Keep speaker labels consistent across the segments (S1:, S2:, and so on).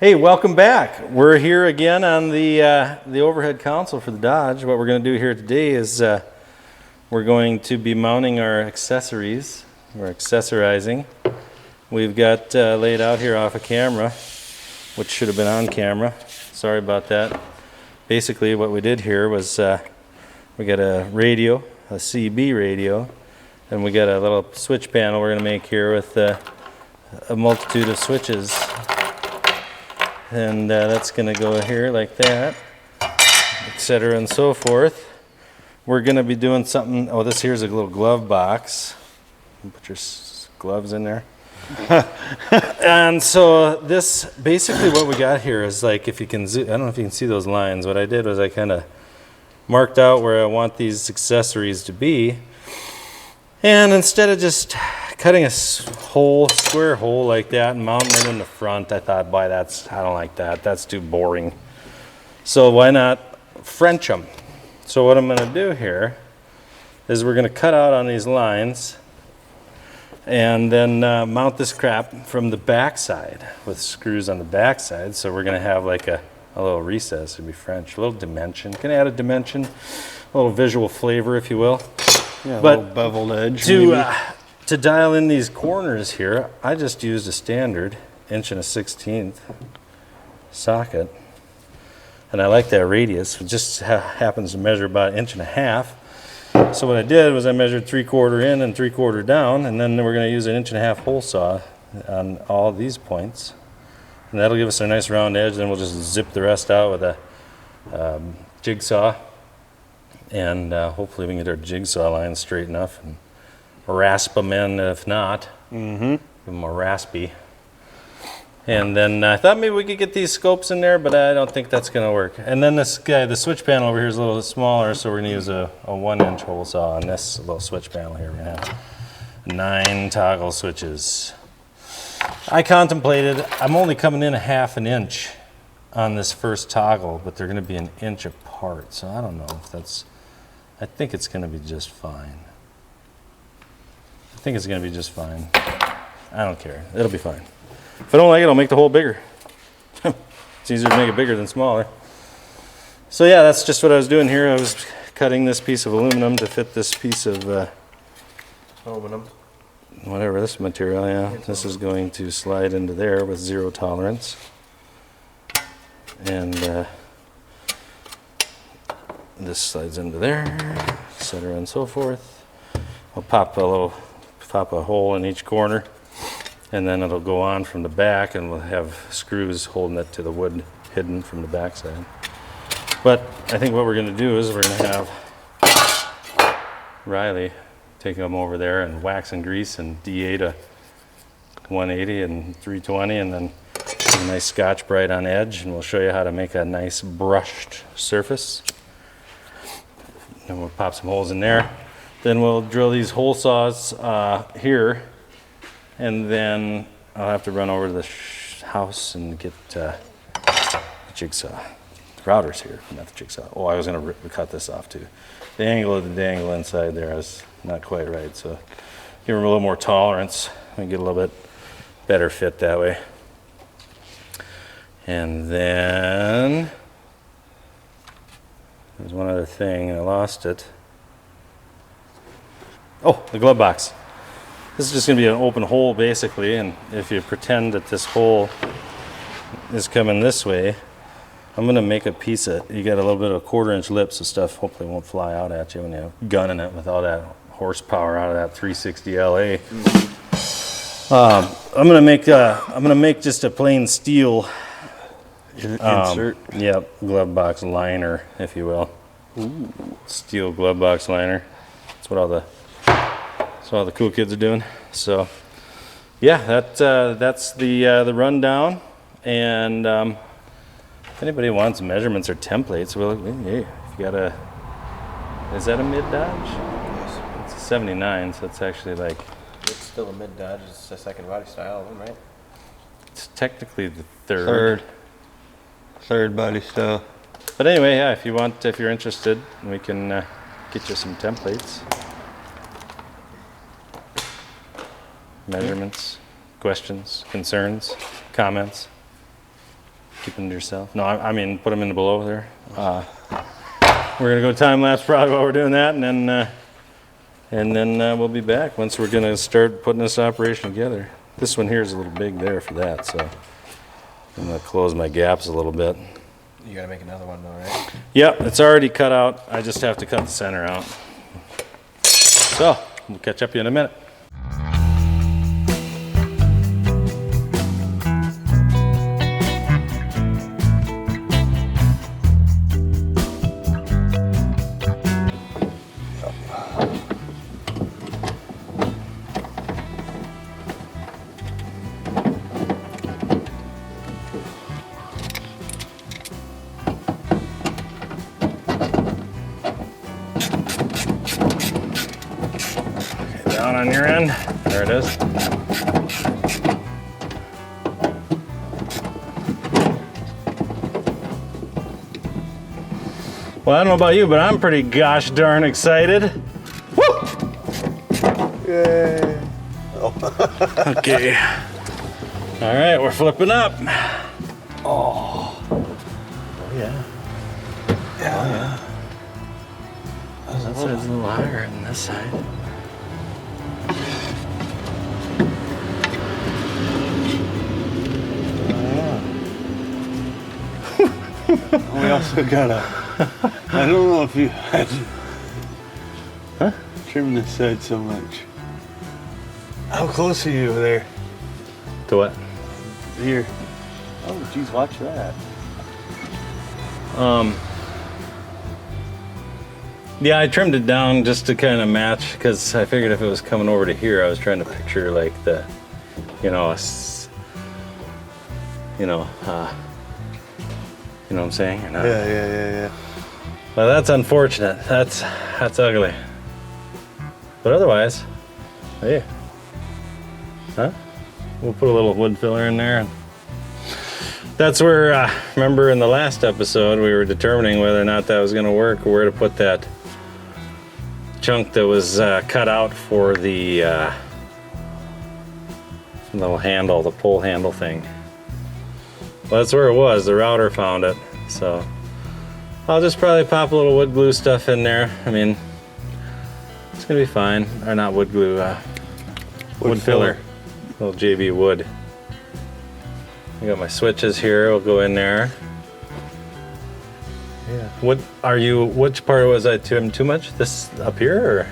S1: Hey, welcome back. We're here again on the overhead console for the Dodge. What we're going to do here today is we're going to be mounting our accessories. We're accessorizing. We've got laid out here off of camera, which should have been on camera. Sorry about that. Basically, what we did here was we got a radio, a CB radio, and we got a little switch panel we're going to make here with a multitude of switches. And that's going to go here like that, etc. and so forth. We're going to be doing something. Oh, this here's a little glove box. Put your gloves in there. And so this, basically what we got here is like, if you can zoom, I don't know if you can see those lines. What I did was I kind of marked out where I want these accessories to be. And instead of just cutting a square hole like that and mounting it in the front, I thought, boy, I don't like that. That's too boring. So why not French them? So what I'm going to do here is we're going to cut out on these lines and then mount this crap from the back side with screws on the back side. So we're going to have like a little recess. It'd be French, a little dimension. Can I add a dimension, a little visual flavor, if you will.
S2: Yeah,
S1: but
S2: a little beveled edge.
S1: To dial in these corners here, I just used a standard 1 1/16" socket, and I like that radius. It just happens to measure about 1.5 inches. So what I did was I measured 3/4 in and 3/4 down, and then we're going to use an 1.5 inch hole saw on all these points, and that'll give us a nice round edge. Then we'll just zip the rest out with a jigsaw, and hopefully we can get our jigsaw lines straight enough and rasp them in. If not, give them a raspy. And then I thought maybe we could get these scopes in there, but I don't think that's going to work. And then this guy, the switch panel over here is a little bit smaller, so we're going to use a 1-inch hole saw on this little switch panel here. We're going to have 9 toggle switches. I contemplated, I'm only coming in a 1/2 inch on this first toggle, but they're going to be 1 inch apart, so I don't know if that's, I think it's going to be just fine. I think it's going to be just fine. I don't care. It'll be fine. If I don't like it, I'll make the hole bigger. It's easier to make it bigger than smaller. So yeah, that's just what I was doing here. I was cutting this piece of aluminum to fit this piece of
S2: Aluminum.
S1: whatever, this material. Yeah, this is going to slide into there with 0 tolerance. And this slides into there, etc. and so forth. I'll pop a hole in each corner, and then it'll go on from the back, and we'll have screws holding it to the wood hidden from the back side. But I think what we're going to do is we're going to have Riley take them over there and wax and grease and DA to 180 and 320, and then a nice Scotch-Brite on edge, and we'll show you how to make a nice brushed surface. And we'll pop some holes in there. Then we'll drill these hole saws here, and then I'll have to run over to the house and get the jigsaw. The router's here, not the jigsaw. Oh, I was going to cut this off too. The angle of the dangle inside there is not quite right, so give them a little more tolerance and get a little bit better fit that way. And then there's one other thing, I lost it. Oh, the glove box. This is just going to be an open hole basically, and if you pretend that this hole is coming this way, I'm going to make a piece of, you got a little bit of 1/4 inch lip, so stuff hopefully won't fly out at you when you're gunning it with all that horsepower out of that 360 LA. I'm going to make just a plain steel
S2: insert.
S1: Yep, glove box liner, if you will. Ooh. Steel glove box liner. That's what all the cool kids are doing. So, yeah, that's the rundown. And if anybody wants measurements or templates, well, hey, if you got a, is that a mid Dodge?
S2: Yes.
S1: It's a 79, so it's actually like,
S2: It's still a mid Dodge. It's the second body style of them, right?
S1: it's technically the third.
S2: Third body style.
S1: But anyway, yeah, if you're interested, we can get you some templates. Measurements, questions, concerns, comments. Keep them to yourself. No, I mean put them in the below there. We're gonna go time lapse probably while we're doing that, and then we'll be back once we're gonna start putting this operation together. This one here is a little big there for that, so I'm gonna close my gaps a little bit.
S2: You gotta make another one though, right?
S1: Yep, it's already cut out. I just have to cut the center out. So we'll catch up in a minute. Down on your end. There it is. Well, I don't know about you, but I'm pretty gosh darn excited. Woo!
S3: Yay.
S1: Okay. All right, we're flipping up. Oh yeah.
S3: Yeah.
S1: That side's a little higher than this side.
S3: We also got I don't know if you had to trim this side so much. How close are you there?
S1: To what?
S3: Here. Oh, geez, watch that.
S1: Yeah, I trimmed it down just to kind of match because I figured if it was coming over to here, I was trying to picture like the, you know, you know what I'm saying? Or not?
S3: Yeah.
S1: Well, that's unfortunate. That's ugly. But otherwise, hey, we'll put a little wood filler in there. And that's where, remember in the last episode, we were determining whether or not that was going to work, or where to put that chunk that was cut out for the little handle, the pull handle thing. Well, that's where it was. The router found it. So I'll just probably pop a little wood glue stuff in there. I mean, it's going to be fine. Or not wood glue, wood filler. Little JB wood. I got my switches here. We'll go in there. Yeah. Which part was I trimmed too much? This up here or?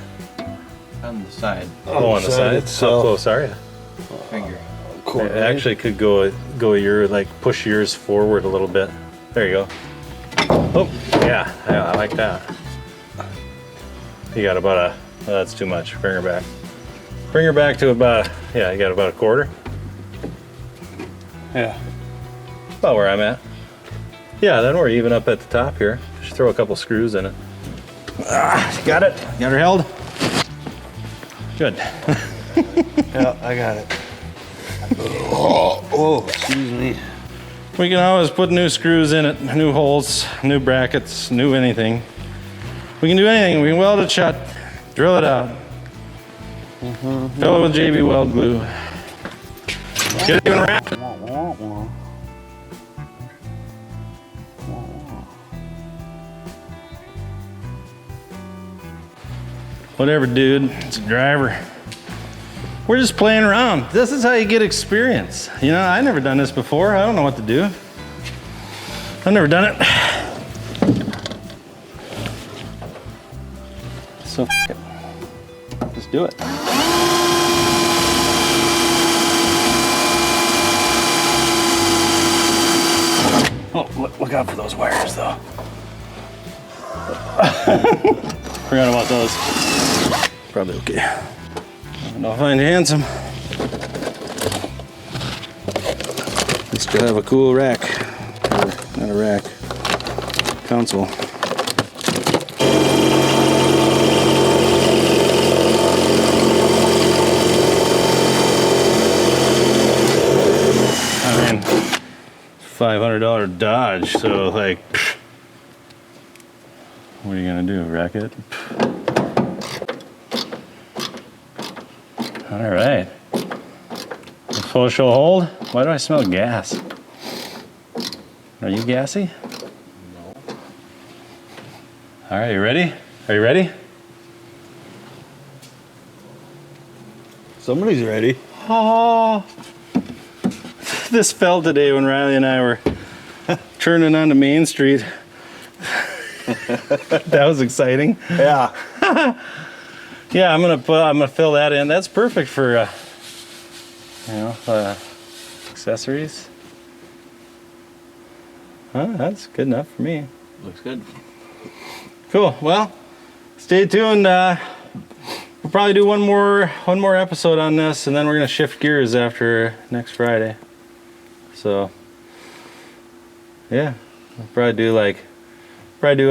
S2: On the side,
S1: Oh, on the side? How close are you?
S2: finger.
S1: It actually could go your, like, push yours forward a little bit. There you go. Oh, yeah, I like that. You got about that's too much. Bring her back. Bring her back to about, you got about a quarter.
S3: Yeah.
S1: About where I'm at. Yeah, then we're even up at the top here. Just throw a couple screws in it. Got it? Got her held? Good.
S3: Yeah, I got it. Oh, excuse me.
S1: We can always put new screws in it, new holes, new brackets, new anything. We can do anything. We can weld it shut, drill it out, fill it with JB weld glue. Get it even wrapped. Whatever, dude. It's a driver. We're just playing around. This is how you get experience. You know, I've never done this before. I don't know what to do. I've never done it. So, f it. Just do it. Oh, look out for those wires, though. Forgot about those. Probably okay. I don't find you handsome. You still have a cool rack. Or, not a rack. Console. I mean, $500 Dodge, so like, what are you gonna do, wreck it? All right. Full show hold. Why do I smell gas? Are you gassy? No. All right, you ready? Are you ready?
S3: Somebody's ready.
S1: Oh, this fell today when Riley and I were turning onto Main Street. That was exciting.
S3: Yeah.
S1: Yeah, I'm gonna fill that in. That's perfect for accessories. That's good enough for me.
S2: Looks good.
S1: Cool. Well, stay tuned. We'll probably do one more episode on this, and then we're gonna shift gears after next Friday. So, yeah, we'll probably do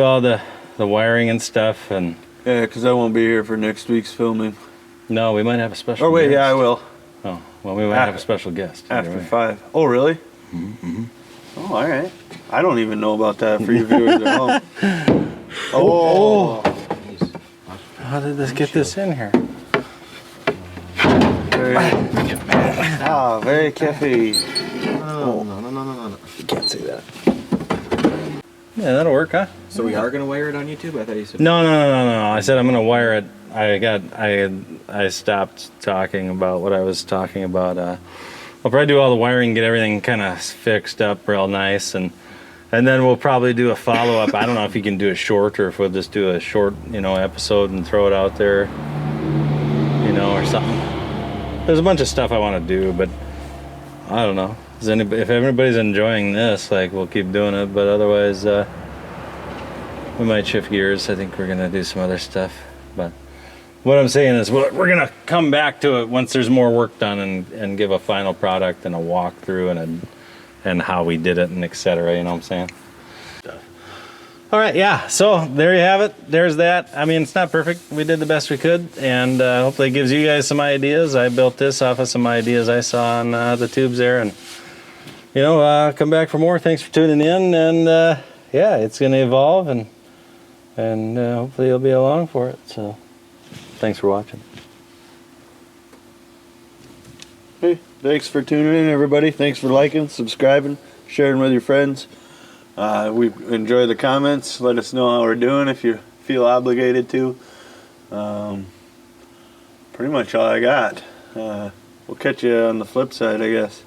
S1: all the wiring and stuff. And
S3: Yeah, because I won't be here for next week's filming.
S1: no, we might have a special.
S3: Oh wait,
S1: guest.
S3: yeah, I will.
S1: Oh, well, we might have a special guest either
S3: After
S1: way.
S3: 5. Oh, really? Mm-hmm. Oh, all right. I don't even know about that for you viewers at home. Oh.
S1: How did this get this in here?
S3: Very cafe.
S2: No.
S3: You can't say that.
S1: Yeah, that'll work, huh?
S2: So we are gonna wire it on YouTube? I thought you said.
S1: No. I said I'm gonna wire it. I stopped talking about what I was talking about. I'll probably do all the wiring, get everything kind of fixed up real nice, and then we'll probably do a follow up. I don't know if you can do a short or if we'll just do a short, episode and throw it out there, or something. There's a bunch of stuff I want to do, but I don't know. If everybody's enjoying this, we'll keep doing it. But otherwise, we might shift gears. I think we're gonna do some other stuff. But what I'm saying is, we're gonna come back to it once there's more work done and give a final product and a walkthrough and how we did it and etc. You know what I'm saying? All right, yeah. So there you have it. There's that. I mean, it's not perfect. We did the best we could, and hopefully it gives you guys some ideas. I built this off of some ideas I saw on the tubes there, and come back for more. Thanks for tuning in, and yeah, it's going to evolve, and hopefully you'll be along for it. So thanks for watching.
S3: Hey, thanks for tuning in, everybody. Thanks for liking, subscribing, sharing with your friends. We enjoy the comments. Let us know how we're doing if you feel obligated to. Pretty much all I got. We'll catch you on the flip side, I guess.